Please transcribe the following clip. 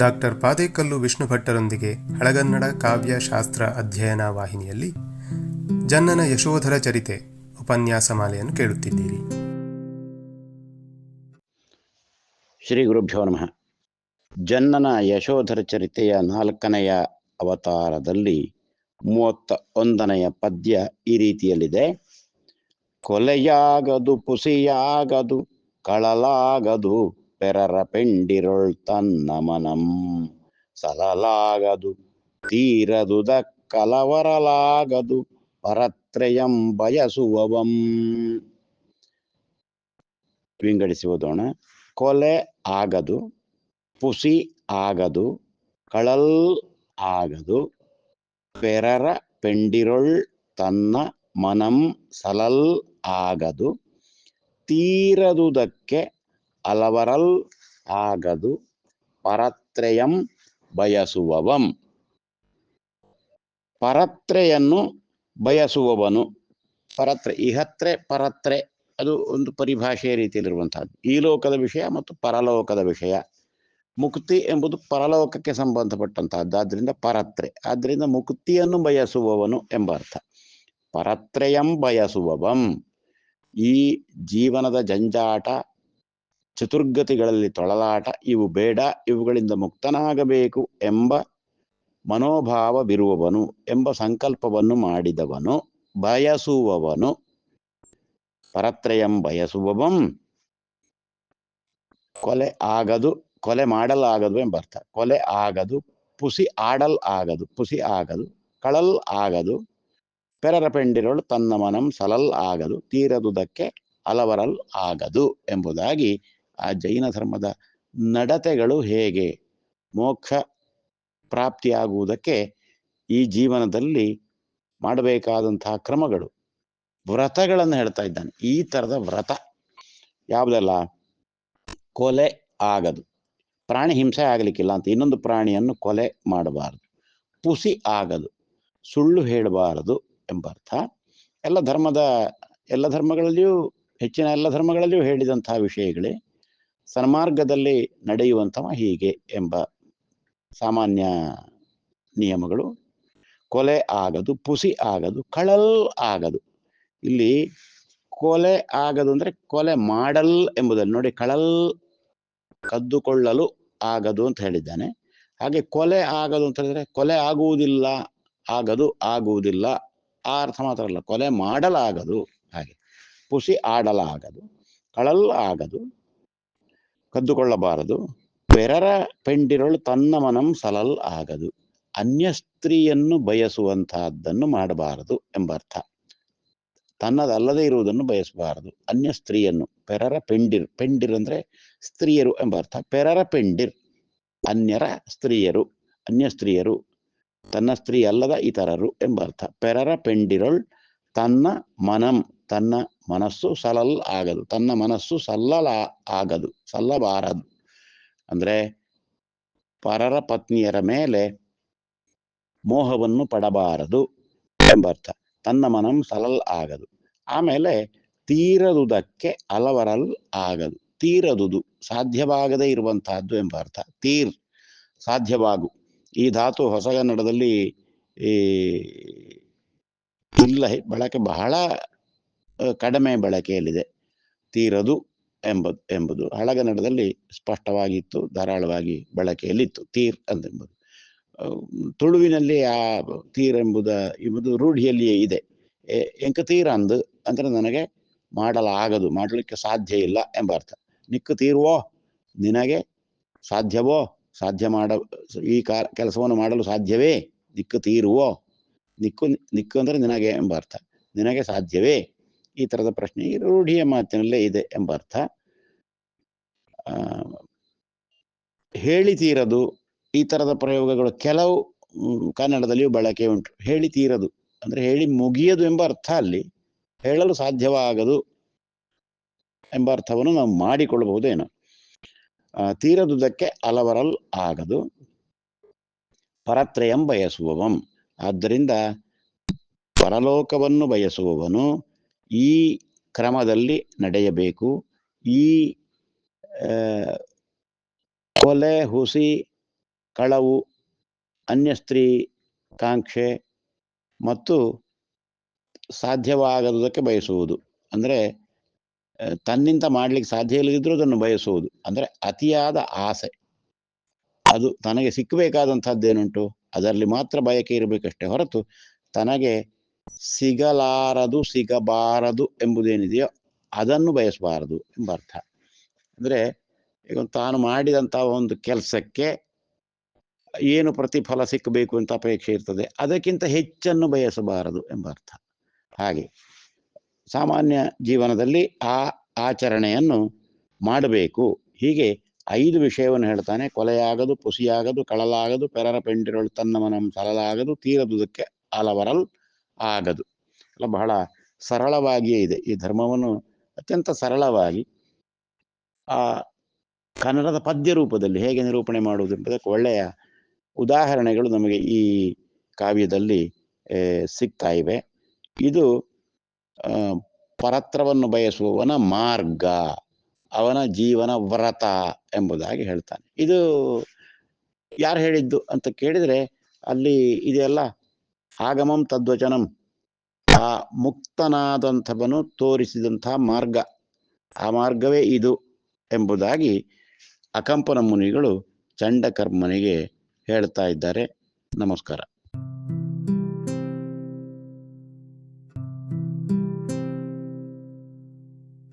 Doctor Padekallu Vishnu ಭಟ್ಟರೊಂದಿಗೆ ಹಳಗನ್ನಡ ಕಾವ್ಯ ಶಾಸ್ತ್ರ ಅಧ್ಯಯನ ವಾಹಿನಿಯಲ್ಲಿ ಜನ್ನನ ಯಶೋಧರ ಚರಿತೆ ಉಪನ್ಯಾಸ ಮಾಲೆಯನ್ನು ಕೇಳುತ್ತಿದ್ದೀರಿ. ಶ್ರೀ ಗುರುಭ್ಯೋ ನಮಃ. ಜನ್ನನ ಯಶೋಧರ ಚರಿತೆಯ 4ನೆಯ ಅವತಾರದಲ್ಲಿ 31ನೆಯ ಪದ್ಯ ಈ ರೀತಿಯಲ್ಲಿದೆ. ಕೊಲೆಯಾಗದು ಪುಸಿಯಾಗದು ಕಳಲಾಗದು ಪೆರರ ಪೆಂಡಿರೊಳ್ ತನ್ನ ಮನಂ ಸಲಲಾಗದು ತೀರದುದ ಕಲವರಲಾಗದು ಪರತ್ರಯಂ ಬಯಸುವವಂ. ವಿಂಗಡಿಸಿ ಓದೋಣ. ಕೊಲೆ ಆಗದು, ಪುಸಿ ಆಗದು, ಕಳಲ್ ಆಗದು, ಪೆರರ ಪೆಂಡಿರೊಳ್ ತನ್ನ ಮನಂ ಸಲಲ್ ಆಗದು, ತೀರದುದಕ್ಕೆ ಅಲವರಲ್ ಆಗದು ಪರತ್ರಯಂ ಬಯಸುವವಂ. ಪರತ್ರೆಯನ್ನು ಬಯಸುವವನು. ಪರತ್ರೆ, ಇಹತ್ರೆ ಪರತ್ರೆ, ಅದು ಒಂದು ಪರಿಭಾಷೆಯ ರೀತಿಯಲ್ಲಿರುವಂತಹದ್ದು. ಈ ಲೋಕದ ವಿಷಯ ಮತ್ತು ಪರಲೋಕದ ವಿಷಯ. ಮುಕ್ತಿ ಎಂಬುದು ಪರಲೋಕಕ್ಕೆ ಸಂಬಂಧಪಟ್ಟಂತಹದ್ದು, ಆದ್ದರಿಂದ ಪರತ್ರೆ. ಆದ್ದರಿಂದ ಮುಕ್ತಿಯನ್ನು ಬಯಸುವವನು ಎಂಬ ಅರ್ಥ. ಪರತ್ರೆಯಂ ಬಯಸುವವಂ. ಈ ಜೀವನದ ಜಂಜಾಟ, ಚತುರ್ಗತಿಗಳಲ್ಲಿ ತೊಳಲಾಟ, ಇವು ಬೇಡ, ಇವುಗಳಿಂದ ಮುಕ್ತನಾಗಬೇಕು ಎಂಬ ಮನೋಭಾವವಿರುವವನು, ಎಂಬ ಸಂಕಲ್ಪವನ್ನು ಮಾಡಿದವನು, ಬಯಸುವವನು. ಪರತ್ರಯಂ ಬಯಸುವವಂ. ಕೊಲೆ ಆಗದು, ಕೊಲೆ ಮಾಡಲಾಗದು ಎಂಬ ಅರ್ಥ. ಕೊಲೆ ಆಗದು, ಪುಸಿ ಆಡಲ್ ಆಗದು, ಪುಸಿ ಆಗದು, ಕಳಲ್ ಆಗದು, ಪೆರರ ಪೆಂಡಿರೊಳು ತನ್ನ ಮನಂ ಸಲಲ್ ಆಗದು, ತೀರದುದಕ್ಕೆ ಅಲವರಲ್ ಆಗದು ಎಂಬುದಾಗಿ ಆ ಜೈನ ಧರ್ಮದ ನಡತೆಗಳು ಹೇಗೆ ಮೋಕ್ಷ ಪ್ರಾಪ್ತಿಯಾಗುವುದಕ್ಕೆ ಈ ಜೀವನದಲ್ಲಿ ಮಾಡಬೇಕಾದಂತಹ ಕ್ರಮಗಳು, ವ್ರತಗಳನ್ನು ಹೇಳ್ತಾ ಇದ್ದಾನೆ. ಈ ಥರದ ವ್ರತ ಯಾವುದೆಲ್ಲ? ಕೊಲೆ ಆಗದು, ಪ್ರಾಣಿ ಹಿಂಸೆ ಆಗಲಿಕ್ಕಿಲ್ಲ ಅಂತ ಇನ್ನೊಂದು ಪ್ರಾಣಿಯನ್ನು ಕೊಲೆ ಮಾಡಬಾರದು. ಪುಸಿ ಆಗದು, ಸುಳ್ಳು ಹೇಳಬಾರದು ಎಂಬ ಅರ್ಥ. ಎಲ್ಲ ಧರ್ಮಗಳಲ್ಲಿಯೂ, ಹೆಚ್ಚಿನ ಎಲ್ಲ ಧರ್ಮಗಳಲ್ಲಿಯೂ ಹೇಳಿದಂತಹ ವಿಷಯಗಳೇ. ಸನ್ಮಾರ್ಗದಲ್ಲಿ ನಡೆಯುವಂಥವ ಹೀಗೆ ಎಂಬ ಸಾಮಾನ್ಯ ನಿಯಮಗಳು. ಕೊಲೆ ಆಗದು, ಪುಸಿ ಆಗದು, ಕಳಲ್ ಆಗದು. ಇಲ್ಲಿ ಕೊಲೆ ಆಗದು ಅಂದರೆ ಕೊಲೆ ಮಾಡಲ್ ಎಂಬುದನ್ನು ನೋಡಿ, ಕಳಲ್ ಕದ್ದುಕೊಳ್ಳಲು ಆಗದು ಅಂತ ಹೇಳಿದ್ದಾನೆ. ಹಾಗೆ ಕೊಲೆ ಆಗದು ಅಂತ ಹೇಳಿದ್ರೆ ಕೊಲೆ ಆಗುವುದಿಲ್ಲ, ಆಗದು ಆಗುವುದಿಲ್ಲ ಆ ಅರ್ಥ ಮಾತ್ರ ಅಲ್ಲ, ಕೊಲೆ ಮಾಡಲಾಗದು. ಹಾಗೆ ಪುಸಿ ಆಡಲಾಗದು, ಕಳಲ್ ಆಗದು, ಕದ್ದುಕೊಳ್ಳಬಾರದು, ಪೆರರ ಪೆಂಡಿರೊಳು ತನ್ನ ಮನಂ ಸಲಲ್ ಆಗದು. ಅನ್ಯ ಸ್ತ್ರೀಯನ್ನು ಬಯಸುವಂತಹದ್ದನ್ನು ಮಾಡಬಾರದು ಎಂಬ ಅರ್ಥ. ತನ್ನದಲ್ಲದೆ ಇರುವುದನ್ನು ಬಯಸಬಾರದು. ಅನ್ಯ ಸ್ತ್ರೀಯನ್ನು, ಪೆರರ ಪೆಂಡಿರ್, ಪೆಂಡಿರ್ ಅಂದ್ರೆ ಸ್ತ್ರೀಯರು ಎಂಬ ಅರ್ಥ. ಪೆರರ ಪೆಂಡಿರ್, ಅನ್ಯರ ಸ್ತ್ರೀಯರು, ಅನ್ಯ ಸ್ತ್ರೀಯರು, ತನ್ನ ಸ್ತ್ರೀ ಅಲ್ಲದ ಇತರರು ಎಂಬ ಅರ್ಥ. ಪೆರರ ಪೆಂಡಿರೊಳ್ ತನ್ನ ಮನಂ, ತನ್ನ ಮನಸ್ಸು ಸಲಲ್ ಆಗದು, ತನ್ನ ಮನಸ್ಸು ಆಗದು, ಸಲ್ಲಬಾರದು. ಅಂದ್ರೆ ಪರರ ಪತ್ನಿಯರ ಮೇಲೆ ಮೋಹವನ್ನು ಪಡಬಾರದು ಎಂಬ ಅರ್ಥ. ತನ್ನ ಮನಂ ಸಲಲ್ ಆಗದು. ಆಮೇಲೆ ತೀರದುದಕ್ಕೆ ಅಲವರಲ್ ಆಗದು. ತೀರದುದು ಸಾಧ್ಯವಾಗದೇ ಇರುವಂತಹದ್ದು ಎಂಬ ಅರ್ಥ. ತೀರ್ ಸಾಧ್ಯವಾಗು. ಈ ಧಾತು ಹೊಸಗನ್ನಡದಲ್ಲಿ ಇಲ್ಲ, ಬಳಕೆ ಬಹಳ ಕಡಿಮೆ ಬಳಕೆಯಲ್ಲಿದೆ. ತೀರದು ಎಂಬುದು ಹಳಗನ್ನಡದಲ್ಲಿ ಸ್ಪಷ್ಟವಾಗಿತ್ತು, ಧಾರಾಳವಾಗಿ ಬಳಕೆಯಲ್ಲಿತ್ತು ತೀರ್ ಅಂತೆಂಬುದು. ತುಳುವಿನಲ್ಲಿ ಆ ತೀರ್ ಎಂಬುದು ರೂಢಿಯಲ್ಲಿಯೇ ಇದೆ. ಎಂಕ ತೀರ ಅಂದ್ರೆ ನನಗೆ ಮಾಡಲಾಗದು, ಮಾಡಲಿಕ್ಕೆ ಸಾಧ್ಯ ಇಲ್ಲ ಎಂಬ ಅರ್ಥ. ನಿಕ್ಕು ತೀರುವೋ, ನಿನಗೆ ಸಾಧ್ಯವೋ, ಈ ಕೆಲಸವನ್ನು ಮಾಡಲು ಸಾಧ್ಯವೇ, ನಿಕ್ಕು ತೀರುವೋ, ನಿಕ್ಕು ಅಂದ್ರೆ ನಿನಗೆ ಎಂಬ ಅರ್ಥ. ನಿನಗೆ ಸಾಧ್ಯವೇ, ಈ ತರದ ಪ್ರಶ್ನೆ ಈ ರೂಢಿಯ ಮಾತಿನಲ್ಲೇ ಇದೆ ಎಂಬ ಅರ್ಥ. ಹೇಳಿ ತೀರದು, ಈ ತರದ ಪ್ರಯೋಗಗಳು ಕೆಲವು ಕನ್ನಡದಲ್ಲಿಯೂ ಬಳಕೆ ಉಂಟು. ಹೇಳಿ ತೀರದು ಅಂದ್ರೆ ಹೇಳಿ ಮುಗಿಯದು ಎಂಬ ಅರ್ಥ. ಅಲ್ಲಿ ಹೇಳಲು ಸಾಧ್ಯವಾಗದು ಎಂಬ ಅರ್ಥವನ್ನು ನಾವು ಮಾಡಿಕೊಳ್ಳಬಹುದೇನೋ. ತೀರದುದಕ್ಕೆ ಅಲವರಲ್ ಆಗದು, ಪರತ್ರಯಂ ಬಯಸುವವಂ. ಆದ್ದರಿಂದ ಪರಲೋಕವನ್ನು ಬಯಸುವವನು ಈ ಕ್ರಮದಲ್ಲಿ ನಡೆಯಬೇಕು. ಈ ಕೊಲೆ ಹುಸಿ ಕಳವು, ಅನ್ಯ ಸ್ತ್ರೀ ಕಾಂಕ್ಷೆ ಮತ್ತು ಸಾಧ್ಯವಾಗದುದಕ್ಕೆ ಬಯಸುವುದು. ಅಂದರೆ ತನ್ನಿಂದ ಮಾಡ್ಲಿಕ್ಕೆ ಸಾಧ್ಯ ಇಲ್ಲದಿದ್ರೂ ಅದನ್ನು ಬಯಸುವುದು. ಅಂದರೆ ಅತಿಯಾದ ಆಸೆ. ಅದು ತನಗೆ ಸಿಕ್ಕಬೇಕಾದಂಥದ್ದೇನುಂಟು ಅದರಲ್ಲಿ ಮಾತ್ರ ಬಯಕೆ ಇರಬೇಕಷ್ಟೇ ಹೊರತು ತನಗೆ ಸಿಗಬಾರದು ಎಂಬುದೇನಿದೆಯೋ ಅದನ್ನು ಬಯಸಬಾರದು ಎಂಬ ಅರ್ಥ. ಅಂದರೆ ಈಗ ತಾನು ಮಾಡಿದಂಥ ಒಂದು ಕೆಲಸಕ್ಕೆ ಏನು ಪ್ರತಿಫಲ ಸಿಕ್ಕಬೇಕು ಅಂತ ಅಪೇಕ್ಷೆ ಇರ್ತದೆ, ಅದಕ್ಕಿಂತ ಹೆಚ್ಚನ್ನು ಬಯಸಬಾರದು ಎಂಬ ಅರ್ಥ. ಹಾಗೆ ಸಾಮಾನ್ಯ ಜೀವನದಲ್ಲಿ ಆ ಆಚರಣೆಯನ್ನು ಮಾಡಬೇಕು. ಹೀಗೆ 5 ವಿಷಯವನ್ನು ಹೇಳ್ತಾನೆ. ಕೊಲೆಯಾಗದು, ಪುಸಿಯಾಗದು, ಕಳಲಾಗದು, ಪೆರರ ಪೆಂಡಿರಳು ತನ್ನ ಮನಂ ಸಲಲಾಗದು, ತೀರದುದಕ್ಕೆ ಅಲವರಲ್ ಆಗದು. ಎಲ್ಲ ಬಹಳ ಸರಳವಾಗಿಯೇ ಇದೆ. ಈ ಧರ್ಮವನ್ನು ಅತ್ಯಂತ ಸರಳವಾಗಿ ಆ ಕನ್ನಡದ ಪದ್ಯ ರೂಪದಲ್ಲಿ ಹೇಗೆ ನಿರೂಪಣೆ ಮಾಡುವುದು ಎಂಬುದಕ್ಕೆ ಒಳ್ಳೆಯ ಉದಾಹರಣೆಗಳು ನಮಗೆ ಈ ಕಾವ್ಯದಲ್ಲಿ ಸಿಗ್ತಾ ಇವೆ. ಇದು ಪರತ್ರವನ್ನು ಬಯಸುವವನ ಮಾರ್ಗ, ಅವನ ಜೀವನ ವ್ರತ ಎಂಬುದಾಗಿ ಹೇಳ್ತಾನೆ. ಇದು ಯಾರು ಹೇಳಿದ್ದು ಅಂತ ಕೇಳಿದರೆ ಅಲ್ಲಿ ಇದೆಲ್ಲ ಆಗಮಂ ತದ್ವಚನಂ, ಆ ಮುಕ್ತನಾದಂಥವನು ತೋರಿಸಿದಂಥ ಮಾರ್ಗ, ಆ ಮಾರ್ಗವೇ ಇದು ಎಂಬುದಾಗಿ ಅಕಂಪನ ಮುನಿಗಳು ಚಂಡಕರ್ಮನಿಗೆ ಹೇಳ್ತಾ ಇದ್ದಾರೆ. ನಮಸ್ಕಾರ.